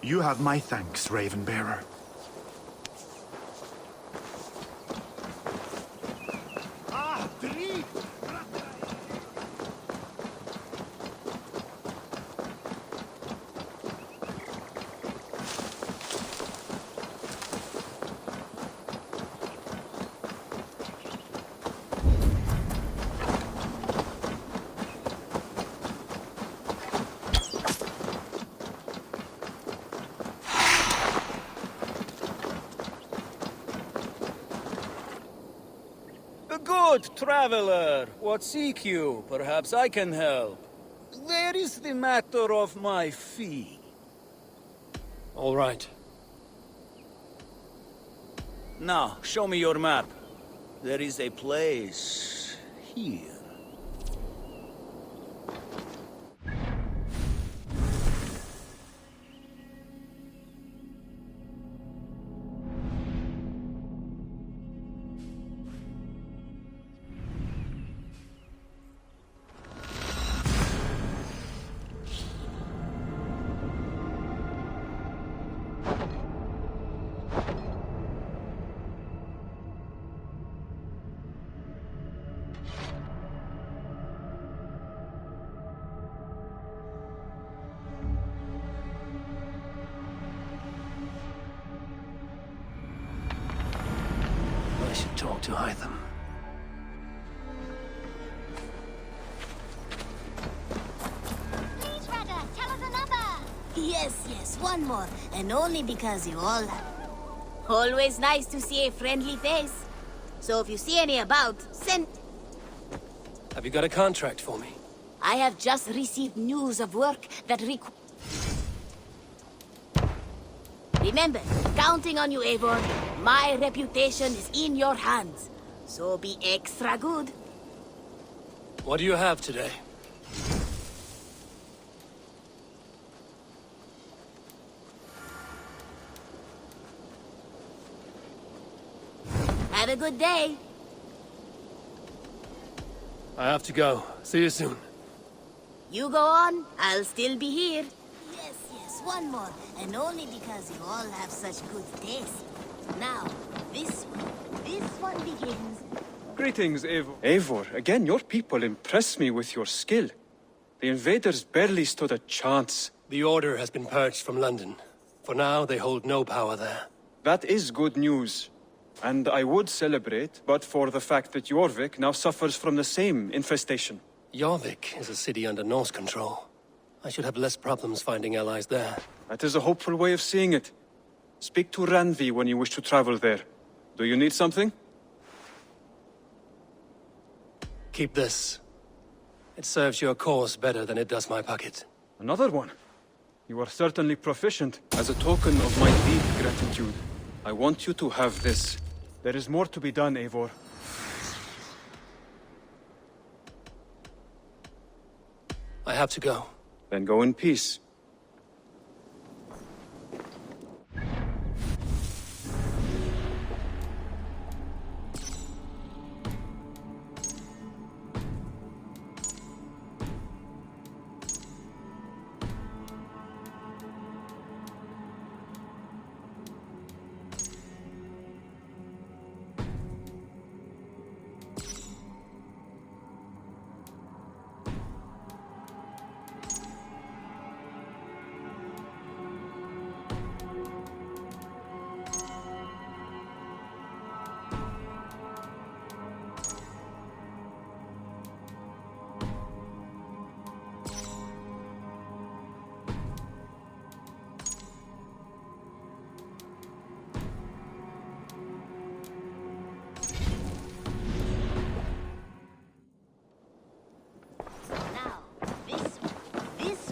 You have my thanks, Ravenbearer. Ah, Dri! Good traveler, what seek you? Perhaps I can help. There is the matter of my fee. All right. Now, show me your map. There is a place here. I should talk to Hytham. Please, Rada, tell us another. Yes, one more. And only because you all... Always nice to see a friendly face. So if you see any about, send... Have you got a contract for me? I have just received news of work that Remember, counting on you, Eivor. My reputation is in your hands. So be extra good. What do you have today? Have a good day. I have to go. See you soon. You go on, I'll still be here. Yes, one more. And only because you all have such good taste. Now, this one begins. Greetings, Eivor. Eivor, again, your people impress me with your skill. The invaders barely stood a chance. The Order has been purged from London. For now, they hold no power there. That is good news. And I would celebrate, but for the fact that Jorvik now suffers from the same infestation. Jorvik is a city under Norse control. I should have less problems finding allies there. That is a hopeful way of seeing it. Speak to Randvi when you wish to travel there. Do you need something? Keep this. It serves your cause better than it does my pocket. Another one? You are certainly proficient. As a token of my deep gratitude, I want you to have this. There is more to be done, Eivor. I have to go. Then go in peace.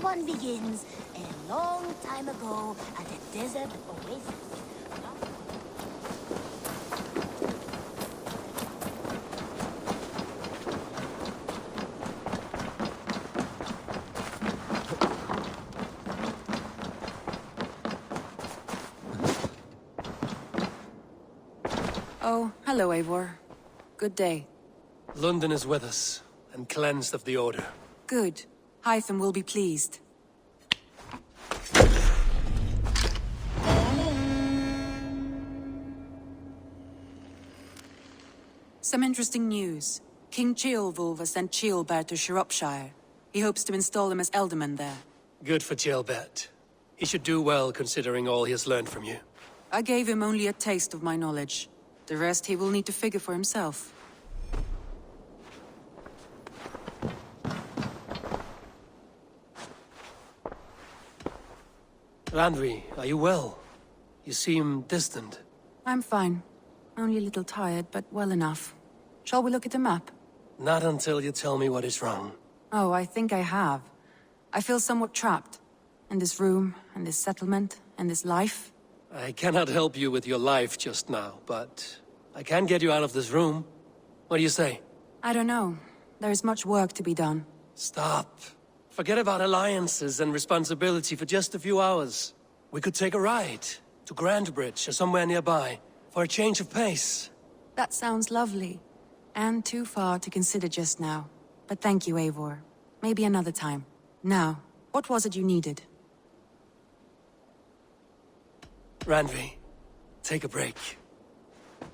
One begins a long time ago at a desert oasis. Oh, hello, Eivor. Good day. London is with us, and cleansed of the Order. Good. Hytham will be pleased. Some interesting news. King Ceolwulf has sent Ceolbert to Shropshire. He hopes to install him as Elderman there. Good for Ceolbert. He should do well considering all he has learned from you. I gave him only a taste of my knowledge. The rest he will need to figure for himself. Randvi, are you well? You seem distant. I'm fine. Only a little tired, but well enough. Shall we look at the map? Not until you tell me what is wrong. Oh, I think I have. I feel somewhat trapped. In this room, and this settlement, and this life. I cannot help you with your life just now, but I can get you out of this room. What do you say? I don't know. There is much work to be done. Stop. Forget about alliances and responsibility for just a few hours. We could take a ride to Grandbridge or somewhere nearby for a change of pace. That sounds lovely. And too far to consider just now. But thank you, Eivor. Maybe another time. Now, what was it you needed? Randvi, take a break.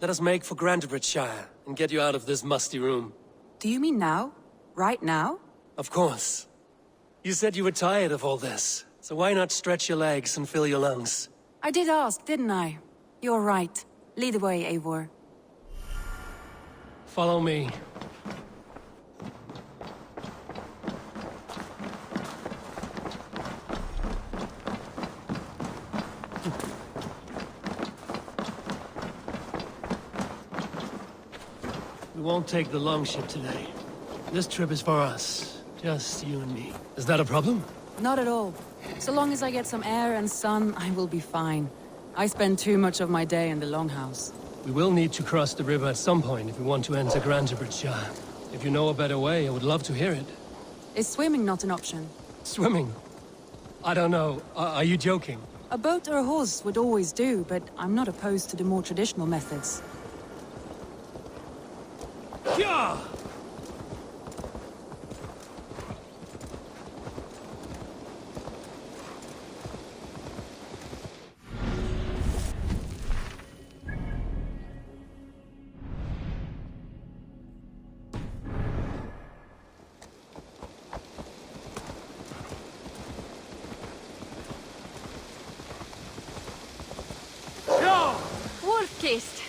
Let us make for Grandbridgeshire and get you out of this musty room. Do you mean now? Right now? Of course. You said you were tired of all this, so why not stretch your legs and fill your lungs? I did ask, didn't I? You're right. Lead the way, Eivor. Follow me. We won't take the longship today. This trip is for us. Just you and me. Is that a problem? Not at all. So long as I get some air and sun, I will be fine. I spend too much of my day in the longhouse. We will need to cross the river at some point if we want to enter Grandbridgeshire. If you know a better way, I would love to hear it. Is swimming not an option? Swimming? I don't know. Are you joking? A boat or a horse would always do, but I'm not opposed to the more traditional methods. Yeah! Wolf-kissed.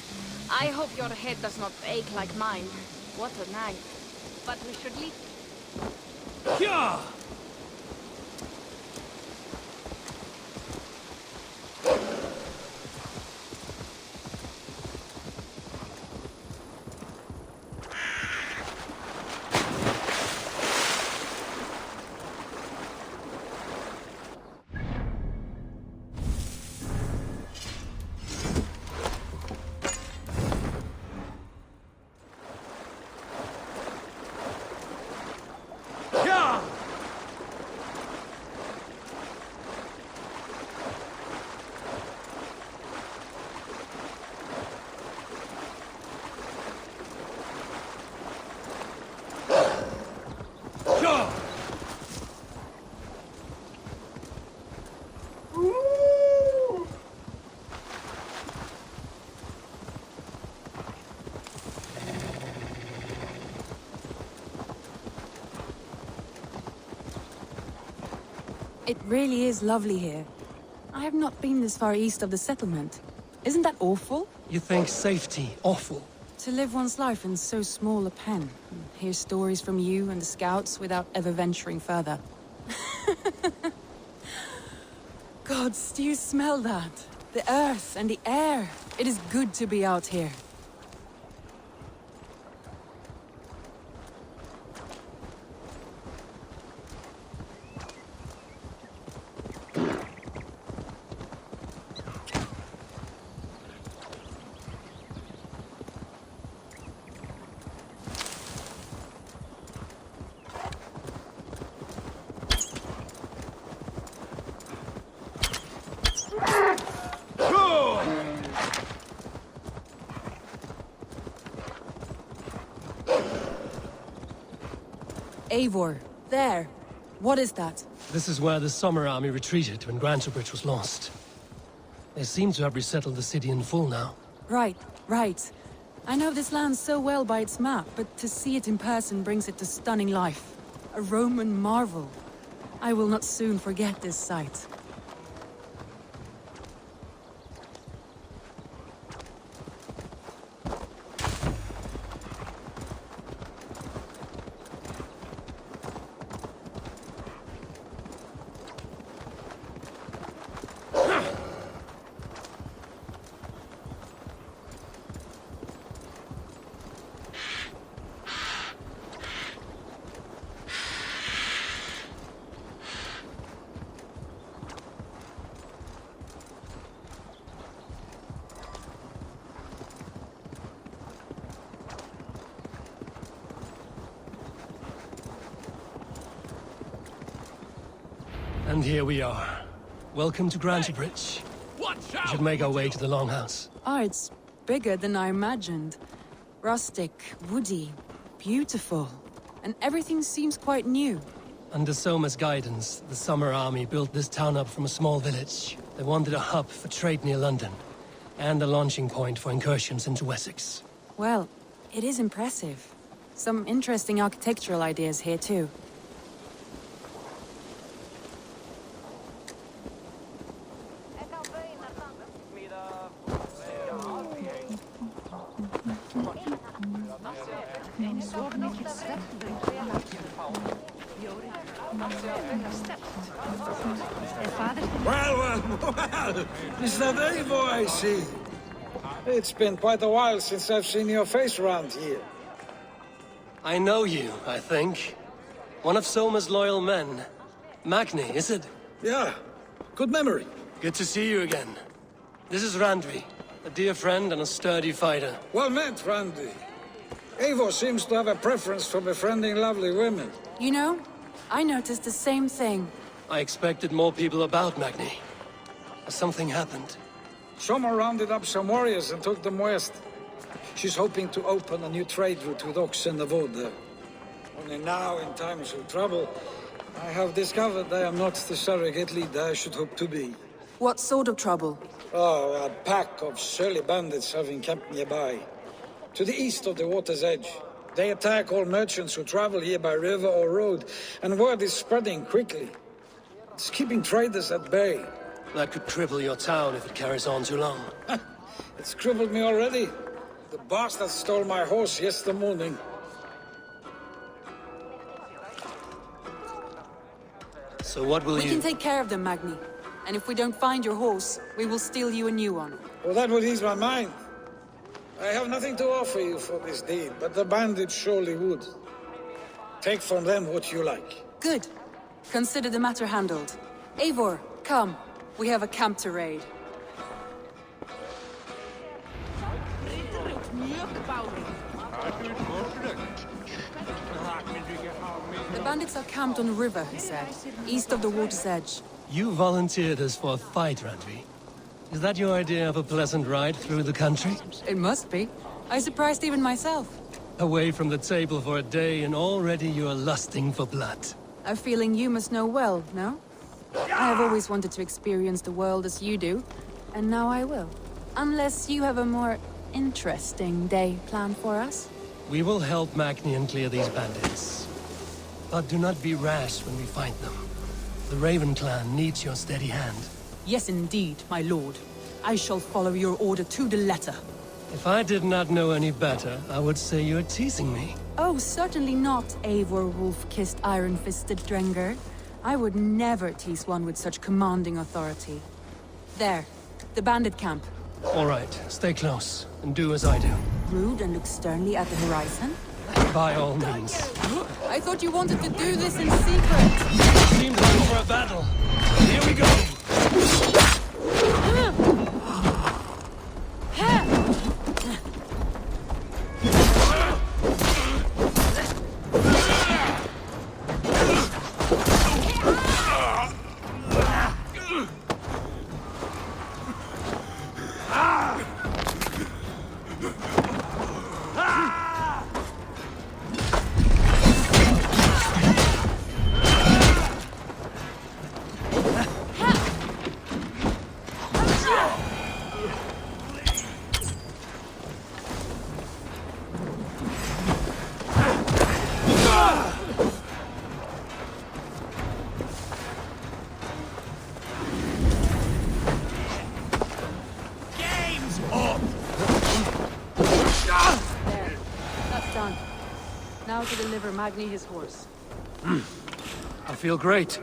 I hope your head does not ache like mine. What a night. But we should leave. Yeah! It really is lovely here. I have not been this far east of the settlement. Isn't that awful? You think safety awful? To live one's life in so small a pen, and hear stories from you and the scouts without ever venturing further. Gods, do you smell that? The earth and the air. It is good to be out here. Eivor, there. What is that? This is where the Summer Army retreated when Grantebridge was lost. They seem to have resettled the city in full now. Right, right. I know this land so well by its map, but to see it in person brings it to stunning life. A Roman marvel. I will not soon forget this sight. And here we are. Welcome to Grantebridge. We should make our way to the Longhouse. Ah, it's bigger than I imagined. Rustic, woody, beautiful. And everything seems quite new. Under Soma's guidance, the Summer Army built this town up from a small village. They wanted a hub for trade near London, and a launching point for incursions into Wessex. Well, it is impressive. Some interesting architectural ideas here too. Well, Mr. Eivor, I see. It's been quite a while since I've seen your face around here. I know you, I think. One of Soma's loyal men. Magni, is it? Yeah, good memory. Good to see you again. This is Randvi, a dear friend and a sturdy fighter. Well met, Randy. Eivor seems to have a preference for befriending lovely women. You know, I noticed the same thing. I expected more people about Magni. Has something happened? Soma rounded up some warriors and took them west. She's hoping to open a new trade route with oxen of wood there. Only now, in times of trouble, I have discovered I am not the surrogate leader I should hope to be. What sort of trouble? Oh, a pack of surly bandits have encamped nearby. To the east of the water's edge. They attack all merchants who travel here by river or road, and word is spreading quickly. It's keeping traders at bay. That could cripple your town if it carries on too long. It's crippled me already. The bastard stole my horse yesterday morning. So what will We you... can take care of them, Magni. And if we don't find your horse, we will steal you a new one. Well, that would ease my mind. I have nothing to offer you for this deed, but the bandits surely would. Take from them what you like. Good. Consider the matter handled. Eivor, come. We have a camp to raid. The bandits are camped on the river, he said, east of the water's edge. You volunteered us for a fight, Randvi. Is that your idea of a pleasant ride through the country? It must be. I surprised even myself. Away from the table for a day and already you are lusting for blood. A feeling you must know well, no? I have always wanted to experience the world as you do, and now I will. Unless you have a more interesting day planned for us? We will help Magnian clear these bandits. But do not be rash when we find them. The Raven clan needs your steady hand. Yes, indeed, my lord. I shall follow your order to the letter. If I did not know any better, I would say you're teasing me. Oh, certainly not, Eivor wolf-kissed iron-fisted Drenger. I would never tease one with such commanding authority. There, the bandit camp. All right, stay close, and do as I do. Rude and look sternly at the horizon? By all means. I thought you wanted to do this in secret. Seems like for a battle. Here we go! deliver Magni his horse. I feel great.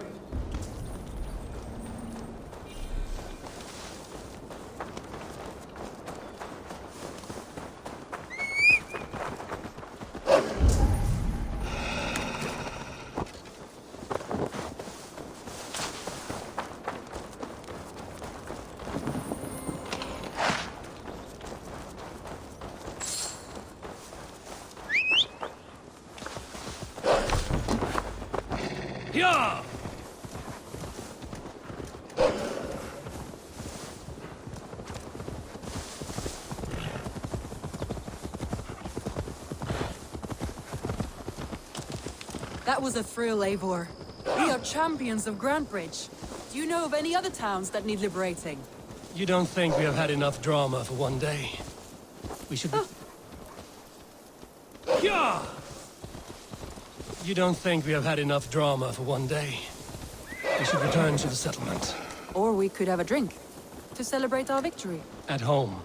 Yeah! That was a thrill, Eivor. We are champions of Grantebridge. Do you know of any other towns that need liberating? You don't think we have had enough drama for one day? We should... Yeah! You don't think we have had enough drama for one day? We should return to the settlement. Or we could have a drink, to celebrate our victory. At home.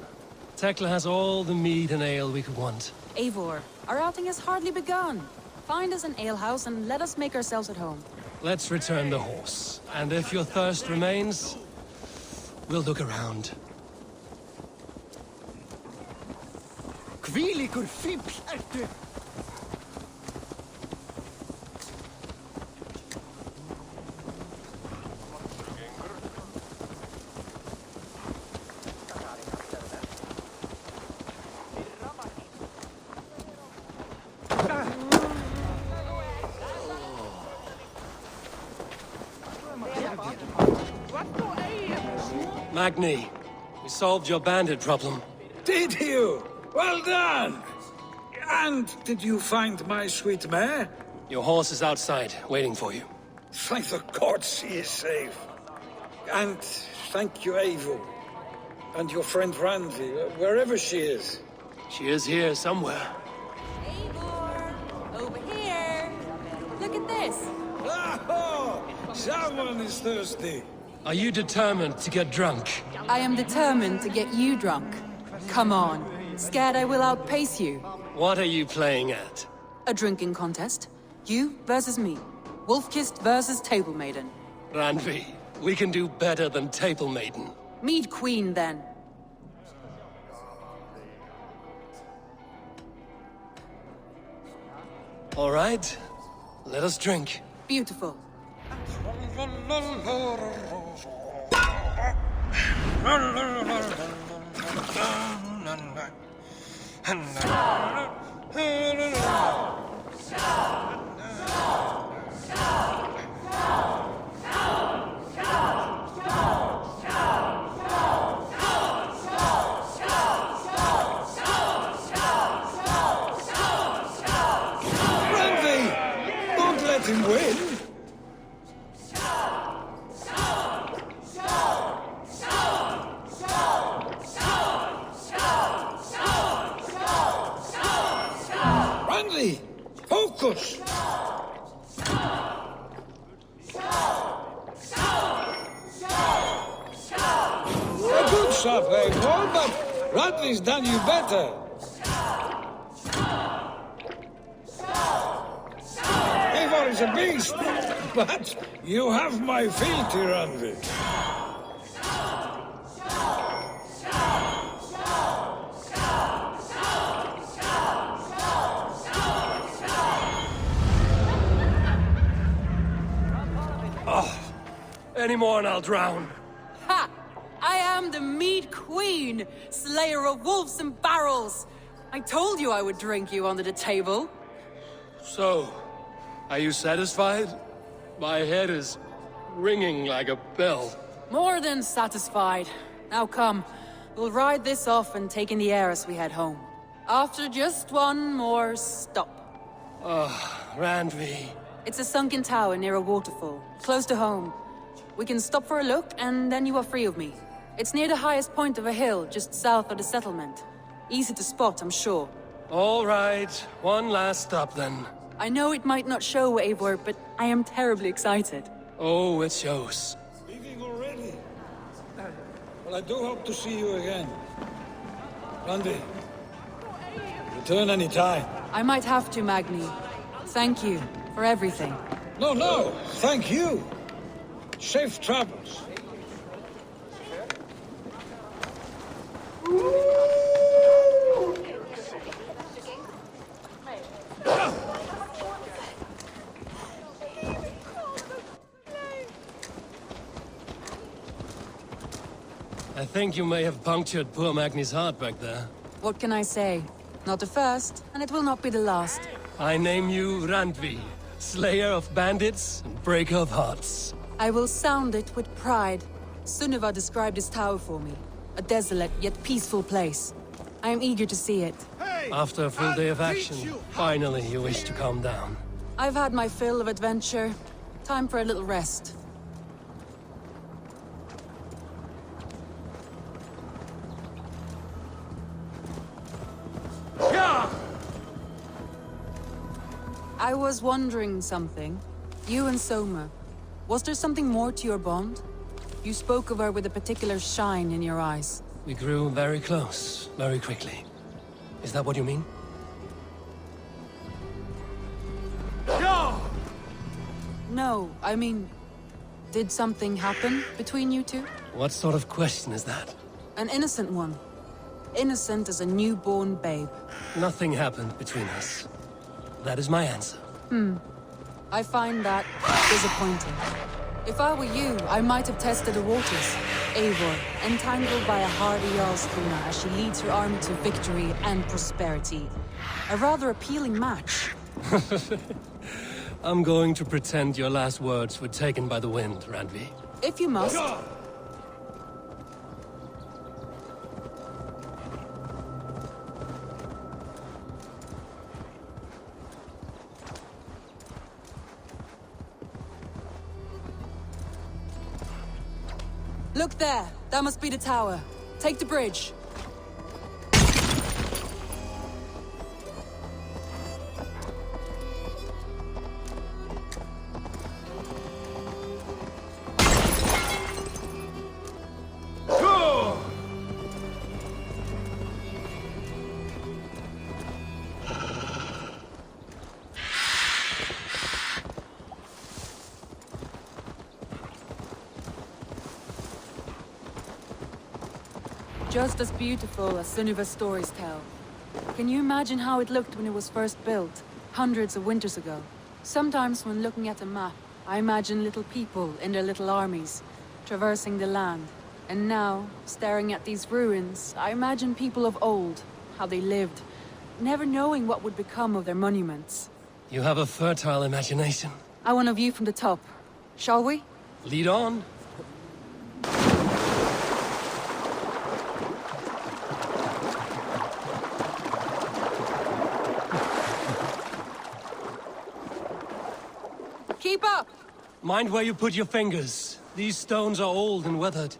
Tekla has all the mead and ale we could want. Eivor, our outing has hardly begun. Find us an alehouse and let us make ourselves at home. Let's return the horse. And if your thirst remains, we'll look around. Hvílíkur fífl ertu! Magni, we solved your bandit problem. Did you? Well done! And did you find my sweet mare? Your horse is outside, waiting for you. Thank the gods she is safe. And thank you, Eivor. And your friend Randi, wherever she is. She is here somewhere. Eivor! Over here! Look at this! Oh, someone is thirsty. Are you determined to get drunk? I am determined to get you drunk. Come on. Scared I will outpace you. What are you playing at? A drinking contest. You versus me. Wolf-kissed versus Table Maiden. Randvi, we can do better than Table Maiden. Mead Queen, then. All right, let us drink. Beautiful. Randi! Don't let him win! Randi! Focus! A good shot, Eivor, but Randi's done you better. Eivor is a beast, but you have my fealty, Randi. Any more and I'll drown. Ha! I am the Mead Queen, slayer of wolves and barrels. I told you I would drink you under the table. So, are you satisfied? My head is ringing like a bell. More than satisfied. Now come, we'll ride this off and take in the air as we head home. After just one more stop. Randvi. It's a sunken tower near a waterfall, close to home. We can stop for a look, and then you are free of me. It's near the highest point of a hill, just south of the settlement. Easy to spot, I'm sure. All right, one last stop then. I know it might not show, Eivor, but I am terribly excited. Oh, it shows. Leaving already? Well, I do hope to see you again. Randi, return any time. I might have to, Magni. Thank you for everything. No, no, thank you. Safe travels. I think you may have punctured poor Magni's heart back there. What can I say? Not the first, and it will not be the last. I name you Randvi, slayer of bandits and breaker of hearts. I will sound it with pride. Sunniva described his tower for me. A desolate yet peaceful place. I am eager to see it. After a full day of action, finally you wish to calm down. I've had my fill of adventure. Time for a little rest. I was wondering something. You and Soma. Was there something more to your bond? You spoke of her with a particular shine in your eyes. We grew very close, very quickly. Is that what you mean? No, I mean... Did something happen between you two? What sort of question is that? An innocent one. Innocent as a newborn babe. Nothing happened between us. That is my answer. I find that disappointing. If I were you, I might have tested the waters. Eivor, entangled by a hardy Jarlskona as she leads her army to victory and prosperity. A rather appealing match. I'm going to pretend your last words were taken by the wind, Randvi. If you must. Look there! That must be the tower. Take the bridge. Just as beautiful as Sunniva's stories tell. Can you imagine how it looked when it was first built, hundreds of winters ago? Sometimes when looking at a map, I imagine little people in their little armies, traversing the land. And now, staring at these ruins, I imagine people of old, how they lived, never knowing what would become of their monuments. You have a fertile imagination. I want a view from the top. Shall we? Lead on. Keep up! Mind where you put your fingers. These stones are old and weathered.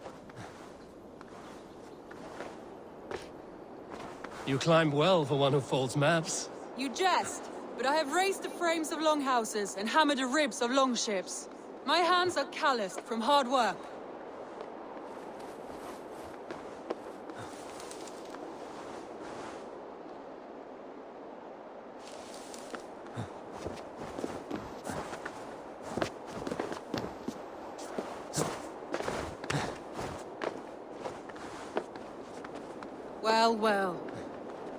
You climb well for one who folds maps. You jest, but I have raised the frames of longhouses and hammered the ribs of longships. My hands are calloused from hard work. Well, well.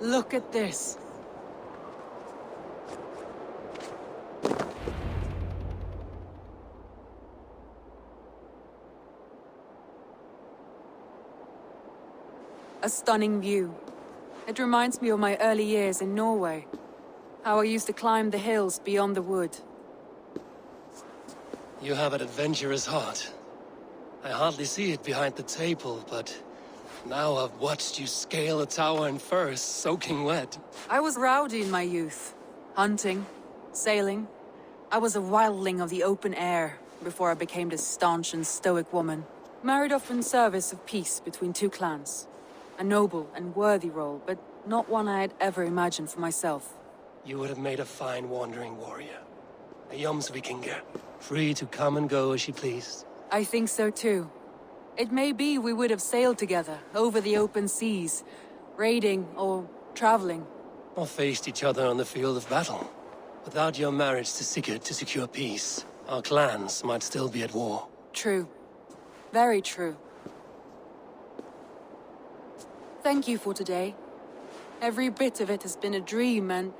Look at this. A stunning view. It reminds me of my early years in Norway. How I used to climb the hills beyond the wood. You have an adventurous heart. I hardly see it behind the table, but now I've watched you scale a tower in furs, soaking wet. I was rowdy in my youth. Hunting, sailing. I was a wildling of the open air before I became this staunch and stoic woman. Married off in service of peace between two clans. A noble and worthy role, but not one I had ever imagined for myself. You would have made a fine wandering warrior. A Jomsvikinger, free to come and go as she pleased. I think so too. It may be we would have sailed together, over the open seas, raiding or traveling. Or faced each other on the field of battle. Without your marriage to Sigurd to secure peace, our clans might still be at war. True. Very true. Thank you for today. Every bit of it has been a dream, and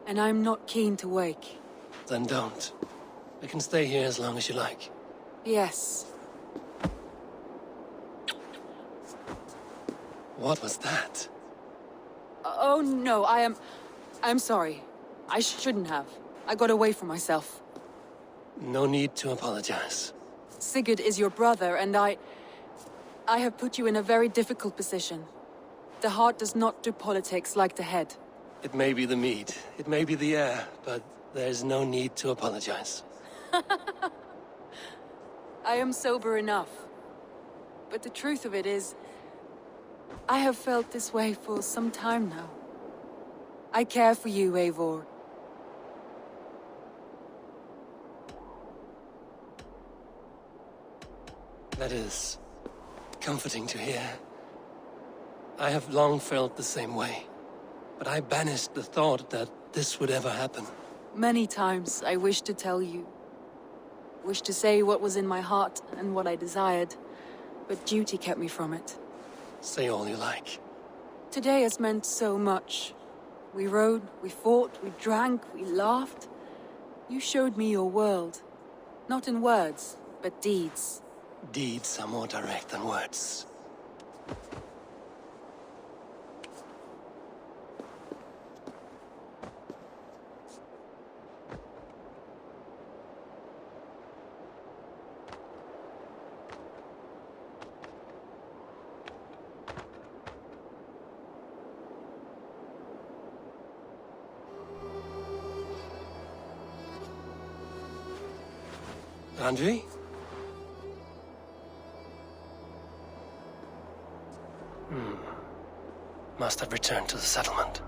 I'm not keen to wake. Then don't. We can stay here as long as you like. Yes. What was that? Oh no, I'm sorry. I shouldn't have. I got away from myself. No need to apologize. Sigurd is your brother, and I have put you in a very difficult position. The heart does not do politics like the head. It may be the meat, it may be the air, but there's no need to apologize. I am sober enough. But the truth of it is, I have felt this way for some time now. I care for you, Eivor. That is comforting to hear. I have long felt the same way, but I banished the thought that this would ever happen. Many times I wished to tell you. Wished to say what was in my heart and what I desired, but duty kept me from it. Say all you like. Today has meant so much. We rode, we fought, we drank, we laughed. You showed me your world. Not in words, but deeds. Deeds are more direct than words. Andri? Must have returned to the settlement.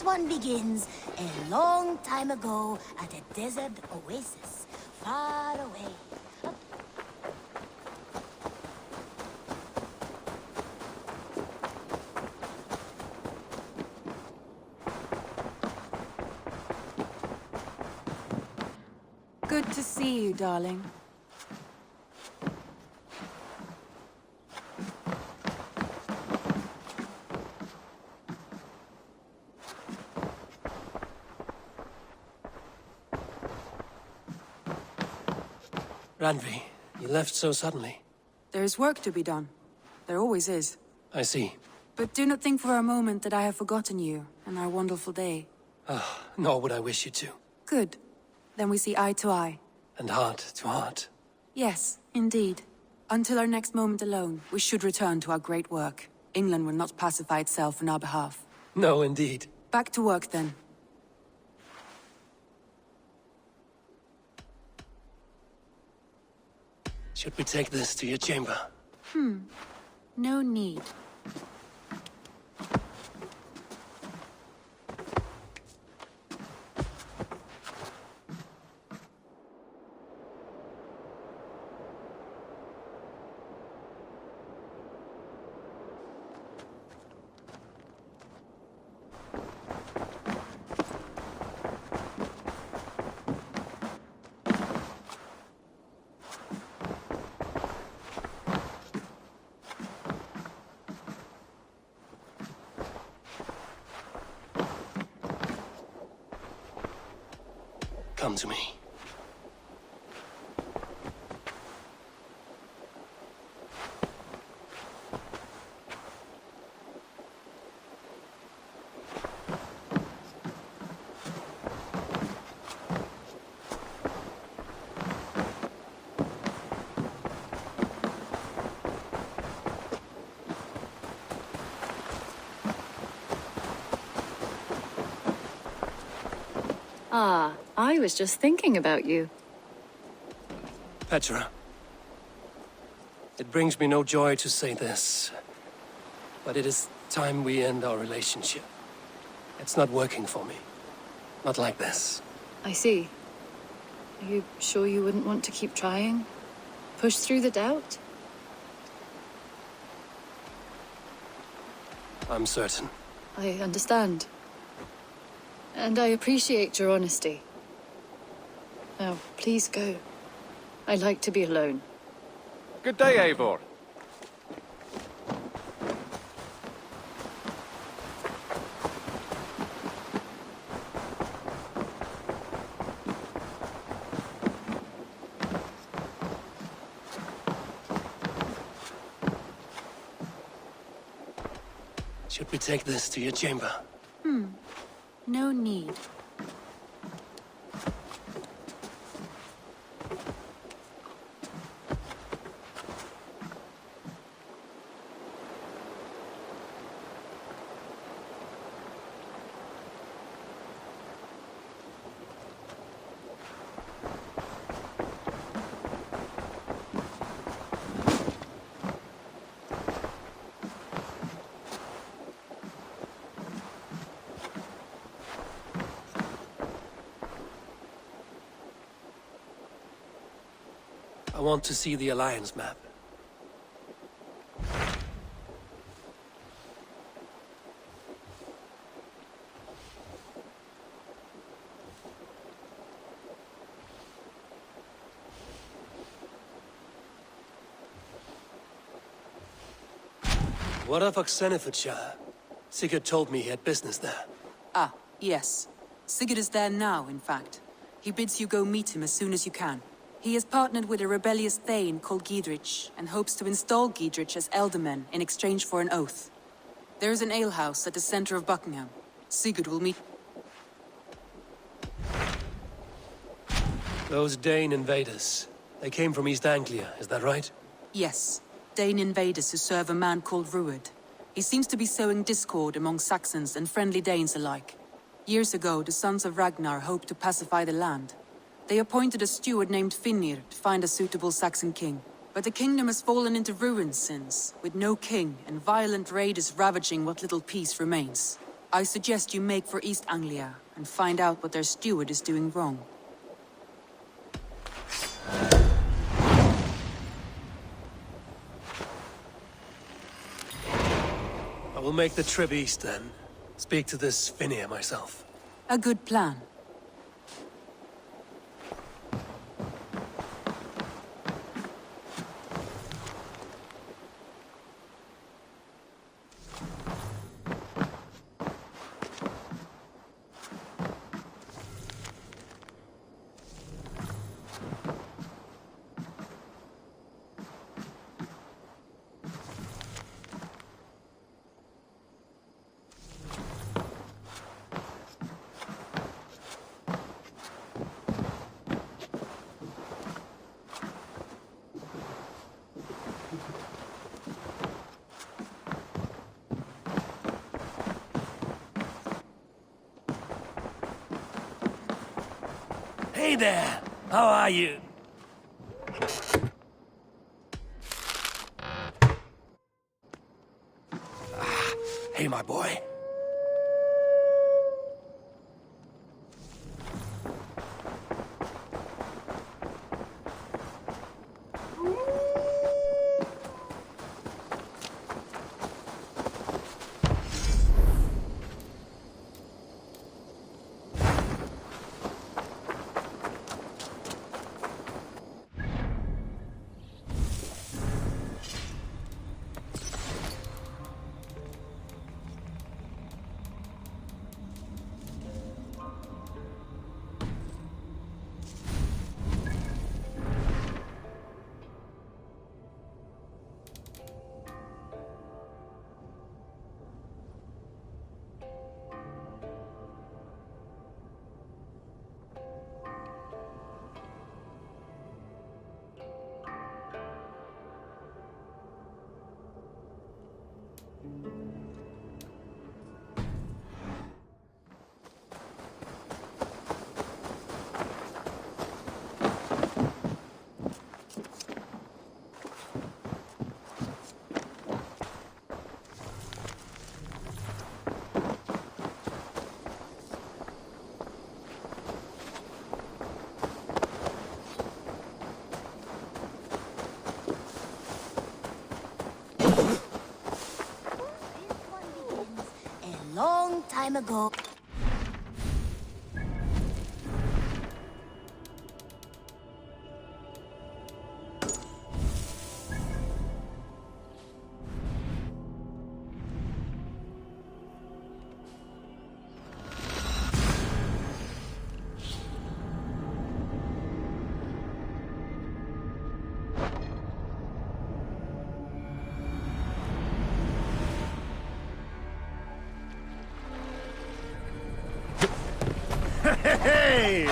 this one begins a long time ago at a desert oasis, far away. Good to see you, darling. Randvi, you left so suddenly. There's work to be done. There always is. I see. But do not think for a moment that I have forgotten you and our wonderful day. Nor would I wish you to. Good. Then we see eye to eye. And heart to heart. Yes, indeed. Until our next moment alone, we should return to our great work. England will not pacify itself on our behalf. No, indeed. Back to work, then. Should we take this to your chamber? No need. Come to me. Ah, I was just thinking about you. Petra. It brings me no joy to say this, but it is time we end our relationship. It's not working for me. Not like this. I see. Are you sure you wouldn't want to keep trying? Push through the doubt? I'm certain. I understand. And I appreciate your honesty. Now, please go. I like to be alone. Good day, Eivor. Should we take this to your chamber? No need. I want to see the Alliance map. What of Oxenfordshire? Sigurd told me he had business there. Ah, yes. Sigurd is there now, in fact. He bids you go meet him as soon as you can. He has partnered with a rebellious Thane called Giedrich, and hopes to install Giedrich as Elderman in exchange for an oath. There is an alehouse at the center of Buckingham. Sigurd will meet... Those Dane invaders, they came from East Anglia, is that right? Yes. Dane invaders who serve a man called Ruud. He seems to be sowing discord among Saxons and friendly Danes alike. Years ago, the sons of Ragnar hoped to pacify the land. They appointed a steward named Finnir to find a suitable Saxon king. But the kingdom has fallen into ruins since, with no king and violent raiders ravaging what little peace remains. I suggest you make for East Anglia and find out what their steward is doing wrong. I will make the trip east then. Speak to this Finnear myself. A good plan. Hey there! How are you? Hey, my boy. Long time ago. Hey!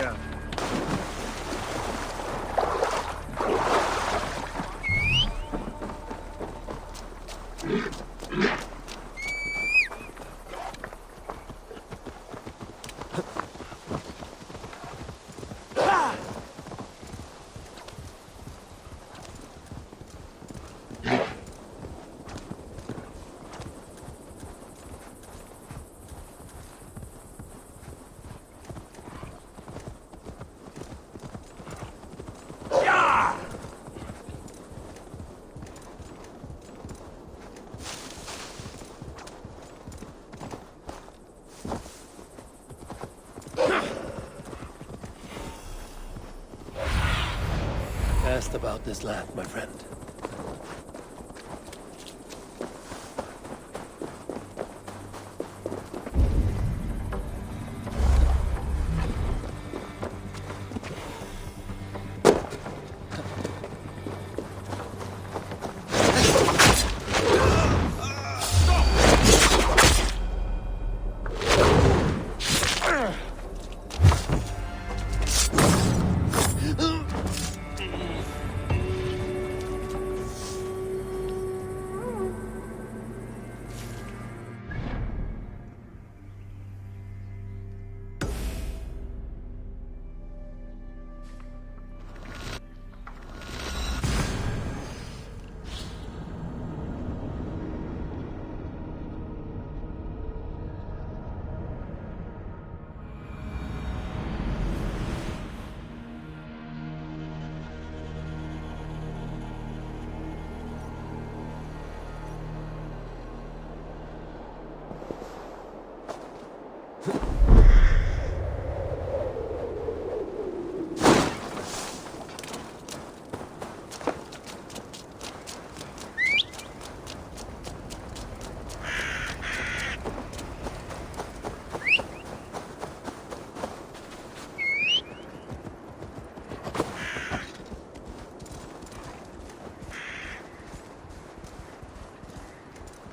Asked about this land, my friend.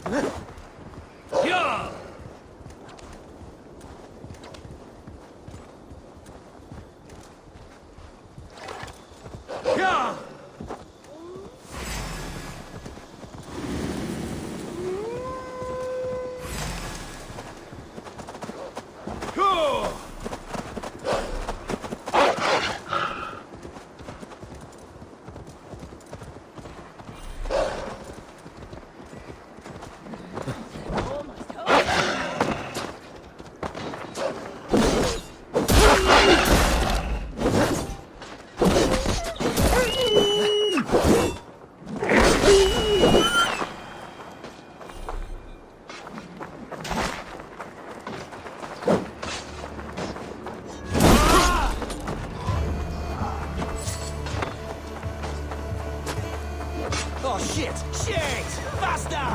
Yeah! Yeah! Oh shit! Shit! Faster!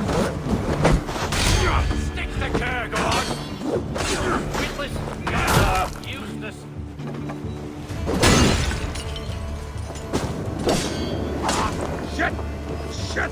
Stick the care, go on! Witless! Useless! Shit! Shit!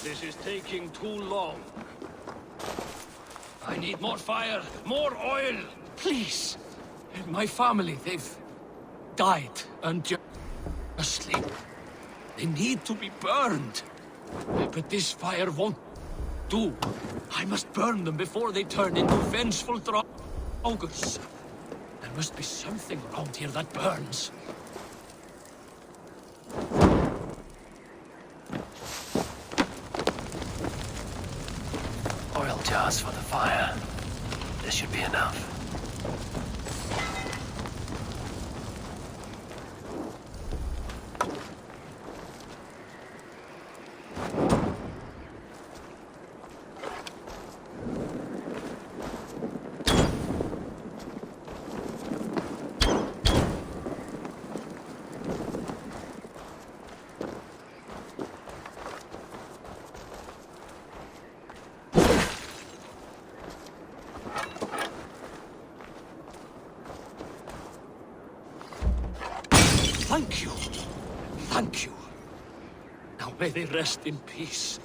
This is taking too long. I need more fire, more oil, please. My family, they've died unjustly. They need to be burned. But this fire won't do. I must burn them before they turn into vengeful draugrs. There must be something around here that burns. Oil jars for the fire. This should be enough. Thank you. Thank you. Now may they rest in peace.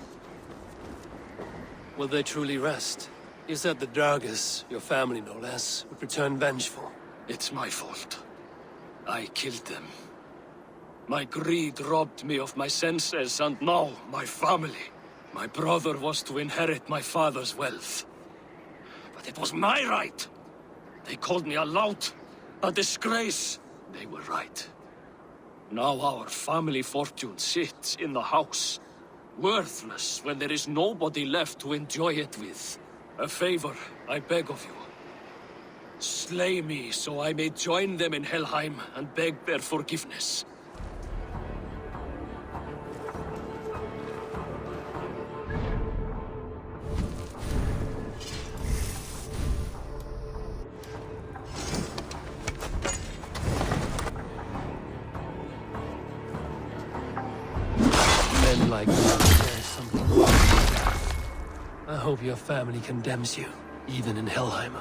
Will they truly rest? You said the Draugrs, your family no less, would return vengeful. It's my fault. I killed them. My greed robbed me of my senses, and now my family. My brother was to inherit my father's wealth. But it was my right. They called me a lout, a disgrace. They were right. Now our family fortune sits in the house, worthless when there is nobody left to enjoy it with. A favor, I beg of you. Slay me so I may join them in Helheim and beg their forgiveness. I hope your family condemns you, even in Helheim.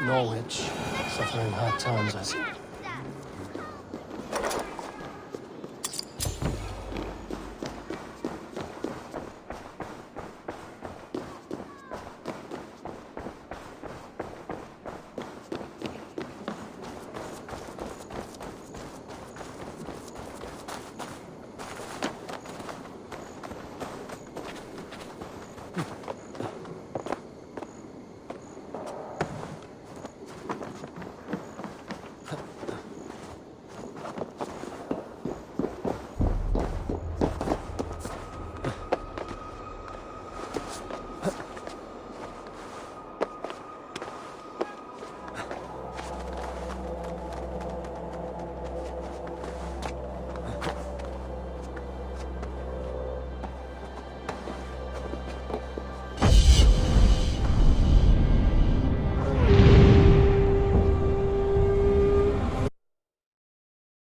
Norwich, suffering hard times, I see.